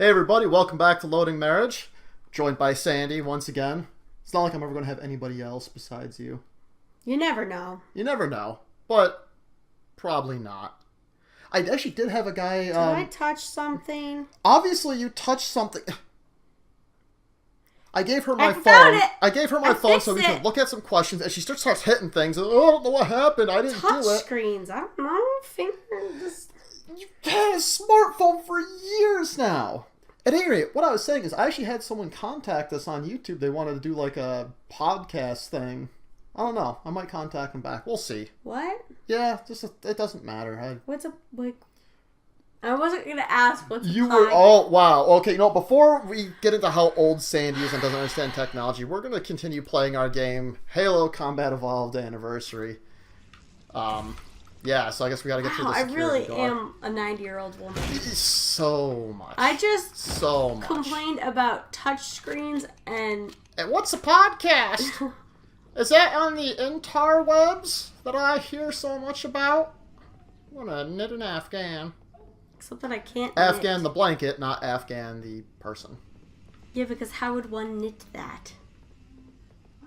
Hey everybody, welcome back to Loading Marriage. Joined by Sandy once again. It's not like I'm ever going to have anybody else besides you. You never know. You never know, but probably not. I actually did have a guy... Did I touch something? Obviously you touched something. I gave her my phone. Found it. I gave her my phone so we could look at some questions, and she starts hitting things. Oh, I don't know what happened. I didn't do it. Touch screens. I don't know. Fingers. You've had a smartphone for years now. At any rate, what I was saying is I actually had someone contact us on YouTube. They wanted to do like a podcast thing. I don't know. I might contact them back. We'll see. What? Yeah, it doesn't matter. What's a like? I wasn't gonna ask what's. You were wow. Okay, before we get into how old Sandy is and doesn't understand technology, we're gonna continue playing our game Halo Combat Evolved Anniversary. Yeah, so I guess we gotta get through the security I really door. am a 90-year-old woman. So much. I just so much complained about touch screens and what's a podcast? Is that on the interwebs that I hear so much about? I'm gonna knit an Afghan. Except that I can't Afghan knit. the blanket, not Afghan the person. Yeah, because how would one knit that?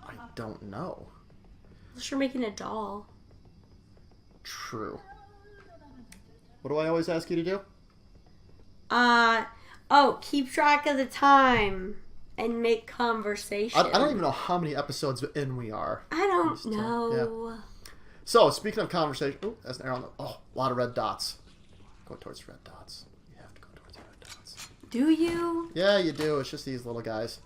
I don't know. Unless you're making a doll. True. What do I always ask you to do? Keep track of the time and make conversation. I don't even know how many episodes in we are. I don't know. Yeah. So, speaking of conversation... Oh, that's an arrow on the... Oh, a lot of red dots. Go towards red dots. You have to go towards red dots. Do you? Yeah, you do. It's just these little guys.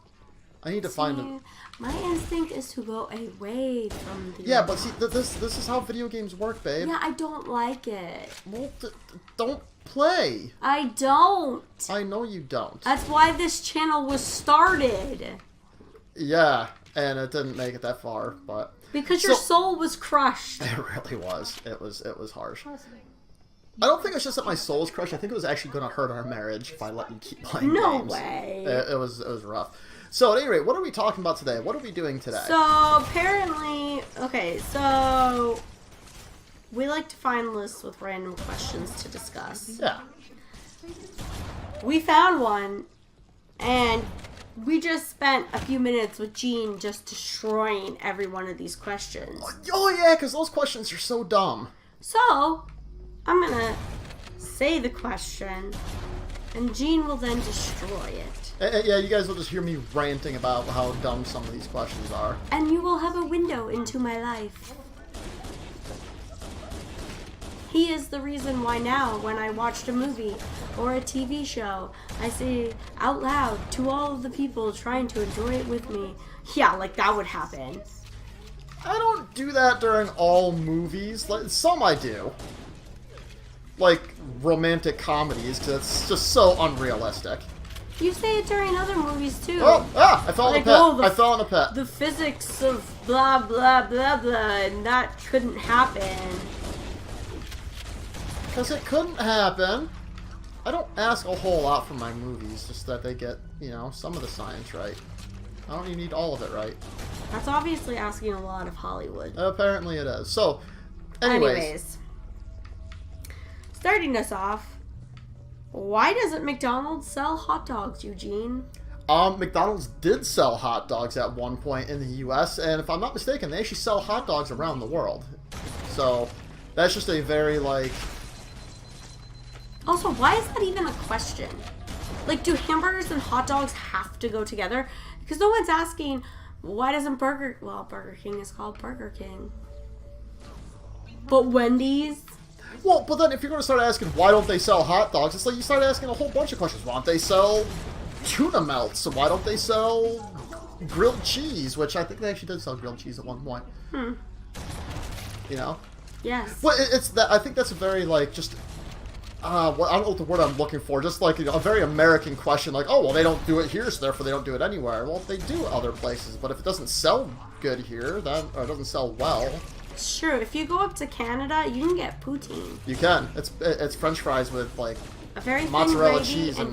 I need to find them. My instinct is to go away from the... Yeah, but see, this is how video games work, babe. Yeah, I don't like it. Well, don't play. I don't. I know you don't. That's why this channel was started. Yeah, and it didn't make it that far, but... Because your soul was crushed. It really was. It was harsh. I don't think it's just that my soul was crushed. I think it was actually going to hurt our marriage if I let you keep playing games. No way. It was rough. So, at any rate, what are we talking about today? What are we doing today? So, apparently... Okay, so... We like to find lists with random questions to discuss. Yeah. We found one, and we just spent a few minutes with Gene just destroying every one of these questions. Oh, yeah, because those questions are so dumb. So, I'm gonna say the question, and Gene will then destroy it. Yeah, you guys will just hear me ranting about how dumb some of these questions are. And you will have a window into my life. He is the reason why now, when I watched a movie or a TV show, I say out loud to all of the people trying to enjoy it with me, yeah, like that would happen. I don't do that during all movies. Like, some I do. Like romantic comedies, because it's just so unrealistic. You say it during other movies too. I fell in a pit. I fell in a pit. The physics of blah blah blah blah, and that couldn't happen. Because it couldn't happen. I don't ask a whole lot from my movies, just that they get, some of the science right. I don't even need all of it right. That's obviously asking a lot of Hollywood. Apparently it is. So, anyways. Starting us off, why doesn't McDonald's sell hot dogs, Eugene? McDonald's did sell hot dogs at one point in the U.S., and if I'm not mistaken, they actually sell hot dogs around the world. So, that's just a very, Also, why is that even a question? Like, do hamburgers and hot dogs have to go together? Because no one's asking, why doesn't Burger King is called Burger King. But Wendy's? Well, but then if you're going to start asking why don't they sell hot dogs, it's like you start asking a whole bunch of questions. Why don't they sell tuna melts? So why don't they sell grilled cheese? Which I think they actually did sell grilled cheese at one point. Yes. Well, it's that. I think that's a very, just... I don't know what the word I'm looking for. Just like a very American question, like, oh, well, they don't do it here, so therefore they don't do it anywhere. Well, they do other places, but if it doesn't sell good here, or it doesn't sell well... It's true. If you go up to Canada, you can get poutine. You can. It's French fries with a very mozzarella thin cheese and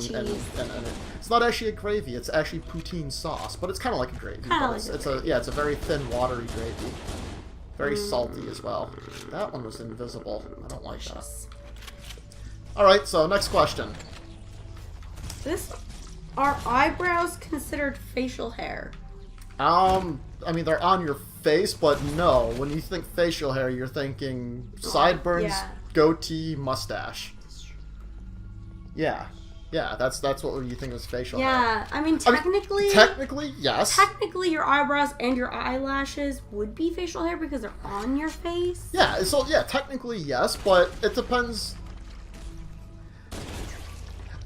it's not actually a gravy. It's actually poutine sauce, but it's kind of like a gravy. It's a very thin, watery gravy. Very salty as well. That one was invisible. I don't like that. Alright, so next question. Are eyebrows considered facial hair? I mean, they're on your face, but no. When you think facial hair, you're thinking sideburns, goatee, mustache. Yeah. Yeah, that's what you think was facial hair. Yeah, I mean, technically... technically, yes. Technically, your eyebrows and your eyelashes would be facial hair because they're on your face. Yeah, so, yeah, technically, yes, but it depends...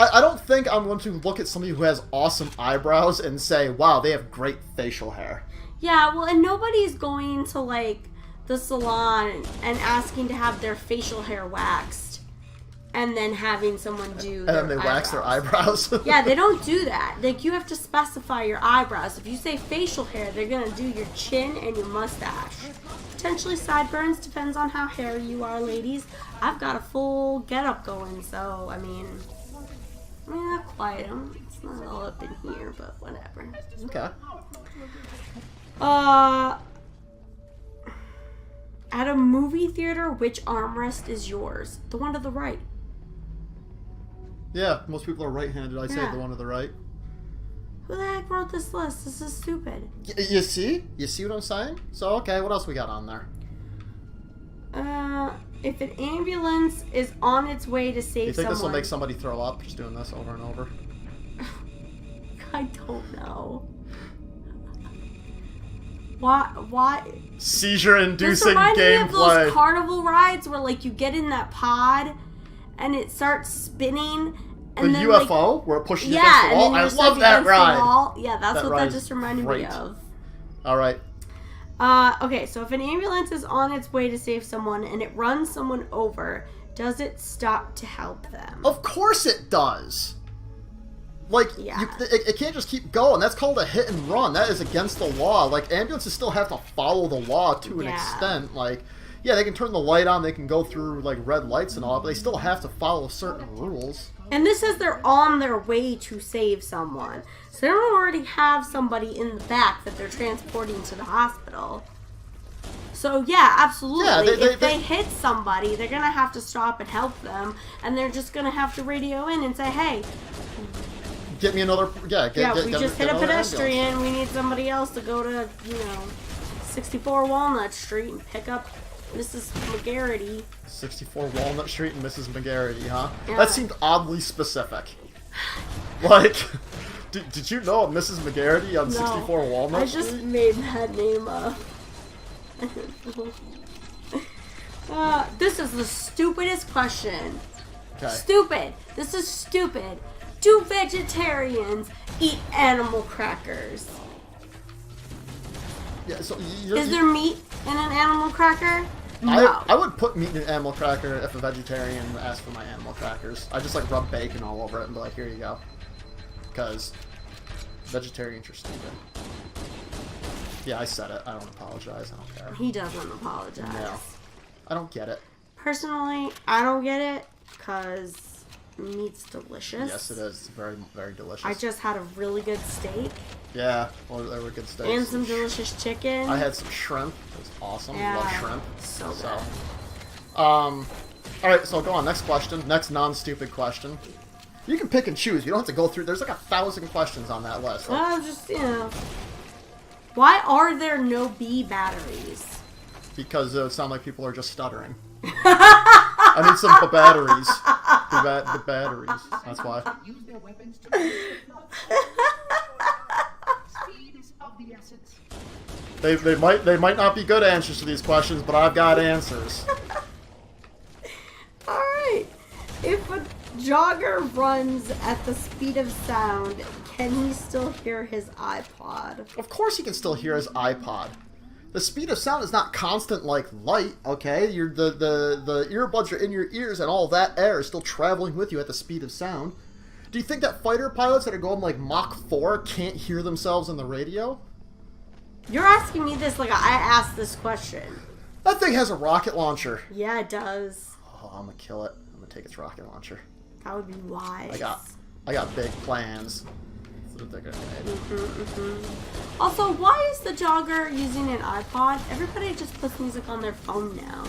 I don't think I'm going to look at somebody who has awesome eyebrows and say, wow, they have great facial hair. Yeah, well, and nobody's going to, like, the salon and asking to have their facial hair waxed and then having someone do their And then they wax their eyebrows? Yeah, they don't do that. Like, you have to specify your eyebrows. If you say facial hair, they're going to do your chin and your mustache. Potentially sideburns, depends on how hairy you are, ladies. I've got a full getup going, so, I mean, not quite. It's not all up in here, but whatever. Okay. At a movie theater, which armrest is yours? The one to the right. Yeah, most people are right-handed. I'd say Yeah. the one to the right. Who the heck wrote this list? This is stupid. You see? You see what I'm saying? So, okay, what else we got on there? If an ambulance is on its way to save You think someone... this will make somebody throw up, just doing this over and over? I don't know. Why? Seizure-inducing This reminds me of those gameplay. carnival rides where, like, you get in that pod and it starts spinning. The And then, UFO, like, where it pushes you yeah, against the wall? and then I you're just, love like, that against the ride. wall. Yeah, that's That what ride that is just reminded great. me of. Alright. Okay, so if an ambulance is on its way to save someone and it runs someone over, does it stop to help them? Of course it does. Like, Yeah. it can't just keep going. That's called a hit and run. That is against the law. Like, ambulances still have to follow the law to an Yeah. extent. Like, yeah, they can turn the light on, they can go through, like, red lights and all, but they still have to follow certain rules. And this says they're on their way to save someone. So they don't already have somebody in the back that they're transporting to the hospital. So yeah, absolutely. Yeah, if they hit somebody, they're going to have to stop and help them. And they're just going to have to radio in and say, hey, Get me another... Yeah, we just hit a another pedestrian. ambulance. We need somebody else to go to, 64 Walnut Street and pick up Mrs. McGarity. 64 Walnut Street and Mrs. McGarity, huh? Yeah. That seemed oddly specific. Like, did you know a Mrs. McGarity on 64 Walnut I Street? just made that name up. This is the stupidest question. Okay. Stupid. This is stupid. Do vegetarians eat animal crackers? Yeah, so Is there meat in an animal cracker? No. I would put meat in an animal cracker if a vegetarian asked for my animal crackers. I just like rub bacon all over it and be like, here you go. Because vegetarians are stupid. Yeah, I said it. I don't apologize. I don't care. He doesn't apologize. No. I don't get it. Personally, I don't get it because meat's delicious. Yes, it is. It's very, very delicious. I just had a really good steak Yeah, well, they were good steaks. and some delicious chicken. I had some shrimp. It was awesome. Yeah, Love shrimp. so good. Alright, so go on. Next question. Next non-stupid question. You can pick and choose. You don't have to go through. There's like 1,000 questions on that list. Just, why are there no bee batteries? Because it would sound like people are just stuttering. I need some batteries. The batteries. That's why. Use their weapons to speed is of the essence. They might not be good answers to these questions, but I've got answers. Alright. If a jogger runs at the speed of sound, can he still hear his iPod? Of course he can still hear his iPod. The speed of sound is not constant like light, okay? The earbuds are in your ears and all that air is still traveling with you at the speed of sound. Do you think that fighter pilots that are going like Mach 4 can't hear themselves on the radio? You're asking me this like I asked this question. That thing has a rocket launcher. Yeah, it does. Oh, I'm gonna kill it. I'm gonna take its rocket launcher. That would be wise. I got big plans. That's what they're gonna make. Also, why is the jogger using an iPod? Everybody just puts music on their phone now.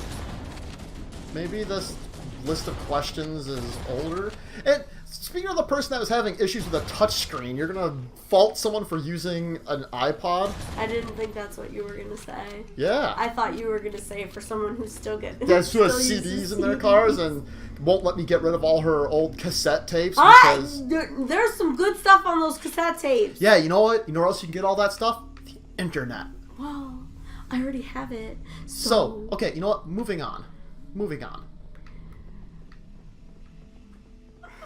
Maybe this list of questions is older. And speaking of the person that was having issues with a touchscreen, you're gonna fault someone for using an iPod? I didn't think that's what you were gonna say. Yeah. I thought you were gonna say for someone who's still getting That's who has still CDs uses in their CDs. cars and won't let me get rid of all her old cassette tapes Ah, because... there's some good stuff on those cassette tapes. Yeah, you know what? You know where else you can get all that stuff? The internet. Well, I already have it. So, okay, you know what? Moving on.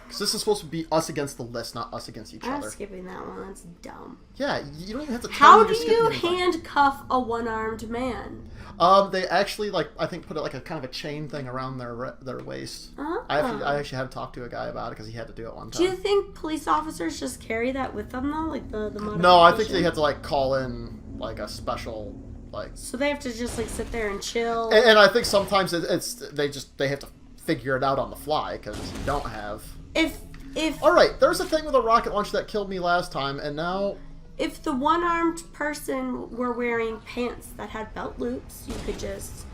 Because this is supposed to be us against the list, not us against each I'm other. skipping that one. That's dumb. Yeah, you don't even have to tell How me do you're you skipping anything. handcuff a one-armed man? They actually, like, I think put it like a kind of a chain thing around their waist. Uh-huh. I actually had to talk to a guy about it because he had to do it one time. Do you think police officers just carry that with them, though? Like the No, I think modification? they had to, like, call in, like, a special, like... So they have to just, like, sit there and chill? And I think sometimes they have to figure it out on the fly because you don't have... If Alright, there's a thing with a rocket launcher that killed me last time, and now... If the one-armed person were wearing pants that had belt loops, you could just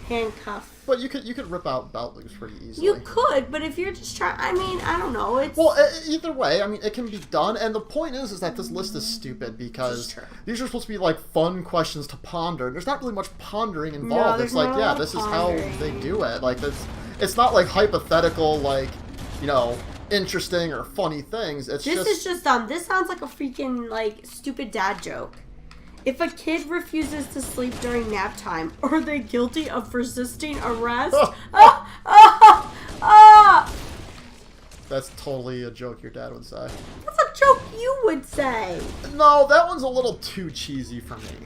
handcuff. But you could rip out belt loops pretty easily. You could, but if you're just trying, I mean, I don't know. It's Well, either way, I mean, it can be done, and the point is that this list is stupid because True. these are supposed to be like fun questions to ponder. There's not really much pondering No, involved. there's It's like, not a yeah, lot of this is how pondering. they do it. Like, it's not like hypothetical, like, you know, interesting or funny things. It's this just is just dumb. This sounds like a freaking like stupid dad joke. If a kid refuses to sleep during nap time, are they guilty of resisting arrest? That's totally a joke your dad would say. That's a joke you would say. No, that one's a little too cheesy for me.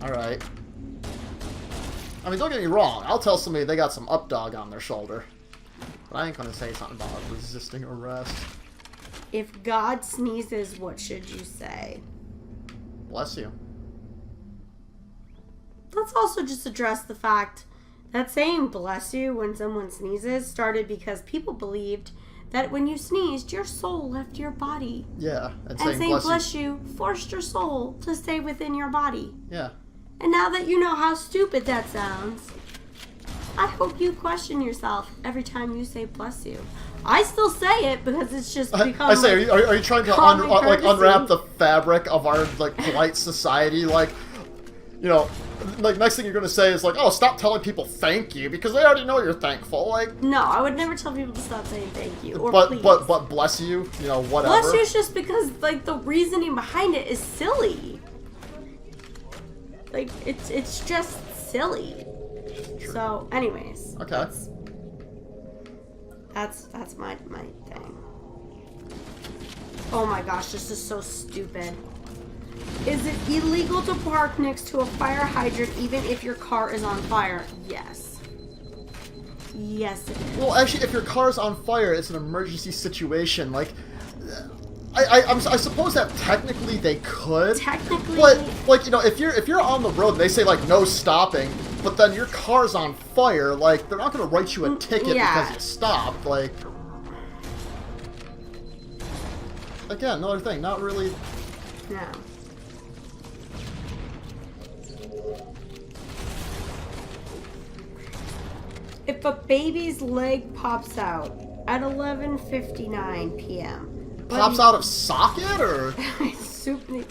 Alright. I mean, don't get me wrong. I'll tell somebody they got some updog on their shoulder. But I ain't gonna say something about resisting arrest. If God sneezes, what should you say? Bless you. Let's also just address the fact that saying bless you when someone sneezes started because people believed that when you sneezed, your soul left your body. Yeah, and And saying bless bless you forced your soul to stay within your body. Yeah. And now that you know how stupid that sounds, I hope you question yourself every time you say bless you. I still say it because it's just become I say, like, are you trying to common courtesy. unwrap the fabric of our like polite society? Like, you know, like next thing you're gonna say is like, oh, stop telling people thank you because they already know you're thankful. Like, No, I would never tell people to stop saying thank you or please. but bless you, you know, whatever. Bless you is just because like the reasoning behind it is silly. Like it's just silly. So, anyways. Okay. That's my thing. Oh my gosh, this is so stupid. Is it illegal to park next to a fire hydrant even if your car is on fire? Yes. Yes, it is. Well, actually, if your car's on fire, it's an emergency situation. Like, I suppose that technically they could. Technically, But like, you know, if you're on the road and they say like no stopping, but then your car's on fire, like they're not gonna write you a ticket Yeah. because you stopped. Like, again, another thing, not really. no. If a baby's leg pops out at 11:59 p.m. but Pops out of socket or? I assume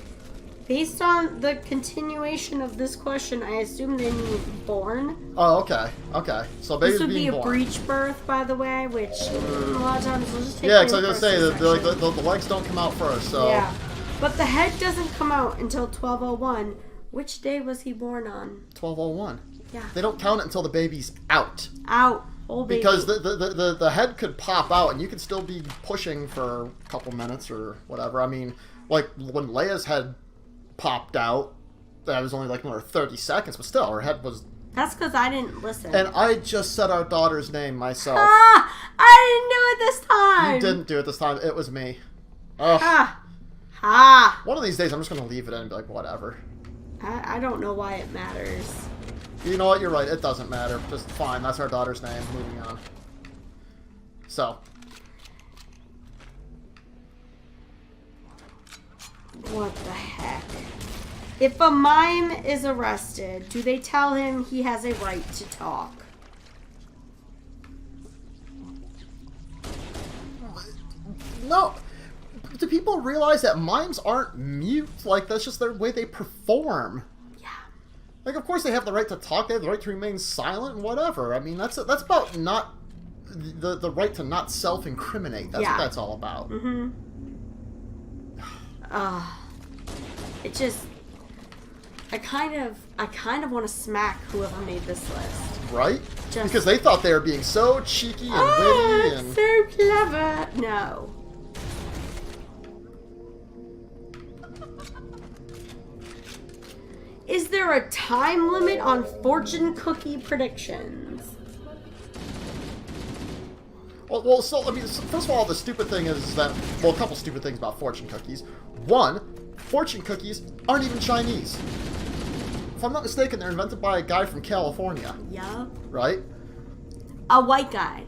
based on the continuation of this question, I assume they mean born. Oh, okay, okay. So baby's This would be being a born. breech birth, by the way, which a lot of times we'll just take. Yeah, the because I was gonna say first the legs don't come out first. So Yeah, but the head doesn't come out until 12:01. Which day was he born on? 12:01. Yeah. They don't count it until the baby's out. Out. Whole baby. Because the head could pop out and you could still be pushing for a couple minutes or whatever. I mean, like when Leia's head popped out, that was only like another 30 seconds, but still, her head was... That's because I didn't listen. And I just said our daughter's name myself. Ah! I didn't do it this time! You didn't do it this time. It was me. Ugh. Ah! Ah! One of these days, I'm just going to leave it in and be like, whatever. I don't know why it matters. You know what? You're right. It doesn't matter. Just fine. That's our daughter's name. Moving on. So... What the heck? If a mime is arrested, do they tell him he has a right to talk? No. Do people realize that mimes aren't mute? Like, that's just their way they perform. Yeah. Like, of course they have the right to talk, they have the right to remain silent and whatever. I mean, that's about not... The right to not self-incriminate. That's what that's all about. Mm-hmm. It just... I kind of want to smack whoever made this list. Right? Just, because they thought they were being so cheeky and witty and... so clever. No. Is there a time limit on fortune cookie predictions? Well, so, I mean, first of all, the stupid thing is that... Well, a couple stupid things about fortune cookies. One, fortune cookies aren't even Chinese. If I'm not mistaken, they're invented by a guy from California. Yup. Right? A white guy.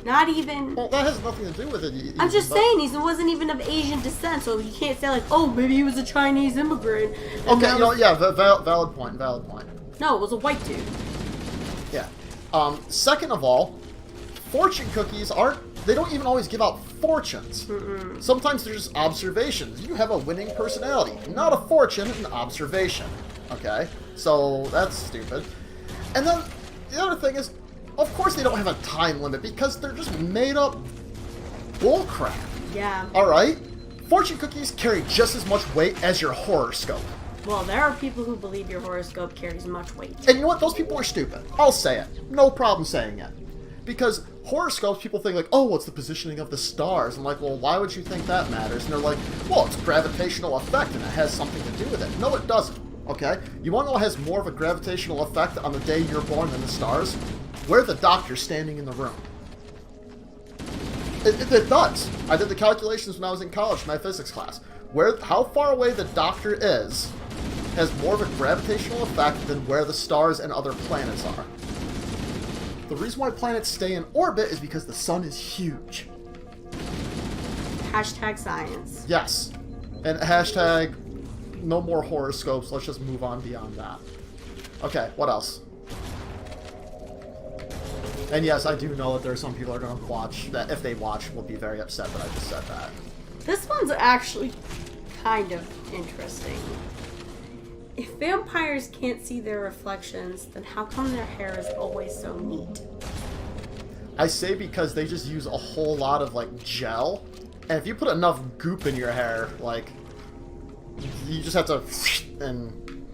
Not even... Well, that has nothing to do with it. I'm just saying, he wasn't even of Asian descent, so you can't say like, oh, maybe he was a Chinese immigrant. Okay, yeah, valid point. No, it was a white dude. Yeah. Second of all, fortune cookies they don't even always give out fortunes. Mm-mm. Sometimes they're just observations. You have a winning personality. Not a fortune, an observation. Okay? So, that's stupid. And then, the other thing is, of course they don't have a time limit because they're just made up bullcrap. Yeah. Alright? Fortune cookies carry just as much weight as your horoscope. Well, there are people who believe your horoscope carries much weight. And you know what? Those people are stupid. I'll say it. No problem saying it. Because horoscopes, people think like, oh, what's the positioning of the stars? I'm like, well, why would you think that matters? And they're like, well, it's gravitational effect and it has something to do with it. No, it doesn't. Okay? You want to know what has more of a gravitational effect on the day you're born than the stars? Where the doctor's standing in the room. It does. I did the calculations when I was in college in my physics class. How far away the doctor is has more of a gravitational effect than where the stars and other planets are. The reason why planets stay in orbit is because the sun is huge. Hashtag science. Yes. And hashtag no more horoscopes. Let's just move on beyond that. Okay, what else? And yes, I do know that there are some people that are going to watch, that if they watch, will be very upset that I just said that. This one's actually kind of interesting. If vampires can't see their reflections, then how come their hair is always so neat? I say because they just use a whole lot of, like, gel. And if you put enough goop in your hair, like, you just have to... and...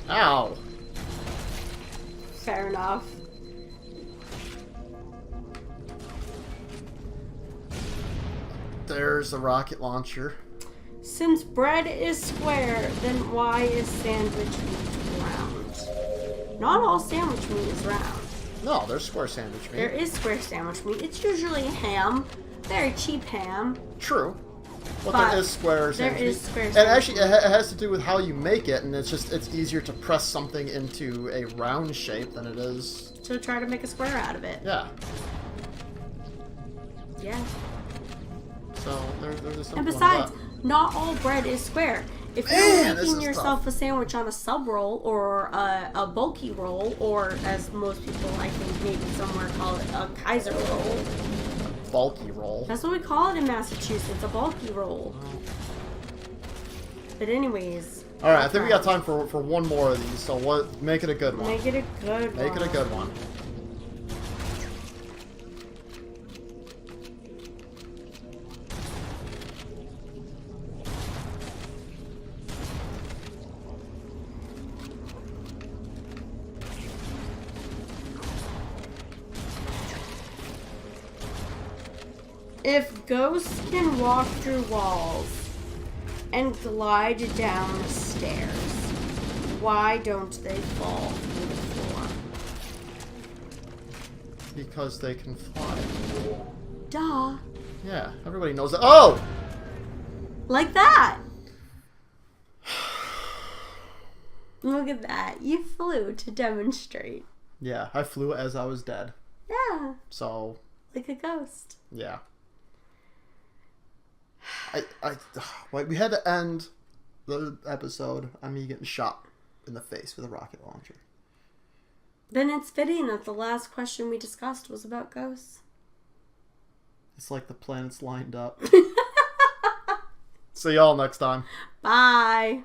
Ow. Fair enough. There's a rocket launcher. Since bread is square, then why is sandwich meat round? Not all sandwich meat is round. No, there's square sandwich meat. There is square sandwich meat. It's usually ham. Very cheap ham. True. But there is square sandwich There is meat. square And sandwich actually, it has to do with how you make it, and it's easier to press something into a round shape than it is... So try to make a square out of it. Yeah. Yeah. So, there's a simple And one besides, of that. not all bread is square. If Man, you're this making is yourself tough. a sandwich on a sub roll or a bulky roll, or as most people I think maybe somewhere call it a Kaiser roll. Bulky roll. That's what we call it in Massachusetts, a bulky roll. But anyways. Alright, I think we got time for one more of these, so make it a good one. Make it a good one. Make it a good one. If ghosts can walk through walls and glide down stairs, why don't they fall through the floor? Because they can fly. Duh. Yeah, everybody knows that. Oh! Like that. Look at that. You flew to demonstrate. Yeah, I flew as I was dead. Yeah. So, Like a ghost. yeah. Like, we had to end the episode on me getting shot in the face with a rocket launcher. Then it's fitting that the last question we discussed was about ghosts. It's like the planets lined up. See y'all next time. Bye.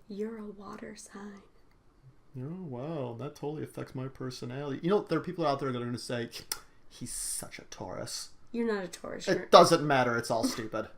You're a water sign. Oh, wow. That totally affects my personality. You know, there are people out there that are going to say, he's such a Taurus. You're not a Taurus. It doesn't matter. It's all stupid.